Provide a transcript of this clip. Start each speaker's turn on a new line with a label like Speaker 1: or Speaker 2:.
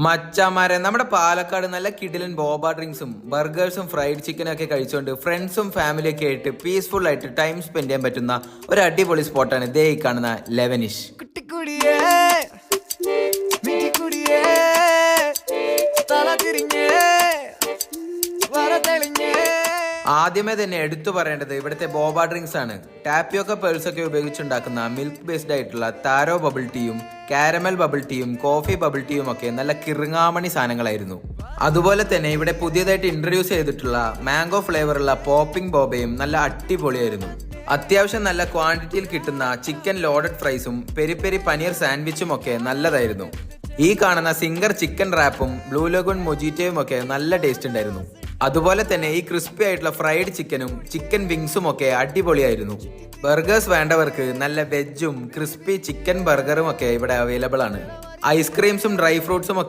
Speaker 1: മച്ചാമാരെ നമ്മുടെ പാലക്കാട് നല്ല കിടിലൻ ബോബ ഡ്രിങ്ക്സും ബർഗേഴ്സും ഫ്രൈഡ് ചിക്കനും ഒക്കെ കഴിച്ചുകൊണ്ട് ഫ്രണ്ട്സും ഫാമിലിയൊക്കെ ആയിട്ട് പീസ്ഫുൾ ആയിട്ട് ടൈം സ്പെൻഡ് ചെയ്യാൻ പറ്റുന്ന ഒരു അടിപൊളി സ്പോട്ടാണ് ദേ ഈ കാണുന്ന ലെവനിഷ്. ആദ്യമേ തന്നെ എടുത്തു പറയേണ്ടത് ഇവിടുത്തെ ബോബ ഡ്രിങ്ക്സ് ആണ്. ടാപ്പിയോക്ക പേൾസ് ഒക്കെ ഉപയോഗിച്ചുണ്ടാക്കുന്ന മിൽക്ക് ബേസ്ഡ് ആയിട്ടുള്ള താരോ ബബിൾ ടീയും കാരമൽ ബബിൾ ടീയും കോഫി ബബിൾ ടീയും ഒക്കെ നല്ല കിറുങ്ങാമണി സാധനങ്ങളായിരുന്നു. അതുപോലെ തന്നെ ഇവിടെ പുതിയതായിട്ട് ഇൻട്രൊഡ്യൂസ് ചെയ്തിട്ടുള്ള മാംഗോ ഫ്ലേവറുള്ള പോപ്പിംഗ് ബോബയും നല്ല അടിപൊളിയായിരുന്നു. അത്യാവശ്യം നല്ല ക്വാണ്ടിറ്റിയിൽ കിട്ടുന്ന ചിക്കൻ ലോഡഡ് ഫ്രൈസും പെരി പെരി പനീർ സാൻഡ്വിച്ചും ഒക്കെ നല്ലതായിരുന്നു. ഈ കാണുന്ന സിംഗർ ചിക്കൻ റാപ്പും ബ്ലൂ ലഗൂൺ മൊജിറ്റോയും ഒക്കെ നല്ല ടേസ്റ്റ് ഉണ്ടായിരുന്നു. അതുപോലെ തന്നെ ഈ ക്രിസ്പി ആയിട്ടുള്ള ഫ്രൈഡ് ചിക്കനും ചിക്കൻ വിങ്സും ഒക്കെ അടിപൊളിയായിരുന്നു. ബർഗേഴ്സ് വേണ്ടവർക്ക് നല്ല വെജും ക്രിസ്പി ചിക്കൻ ബർഗറും ഒക്കെ ഇവിടെ അവൈലബിൾ ആണ്. ഐസ്ക്രീംസും ഡ്രൈ ഫ്രൂട്ട്സും ഒക്കെ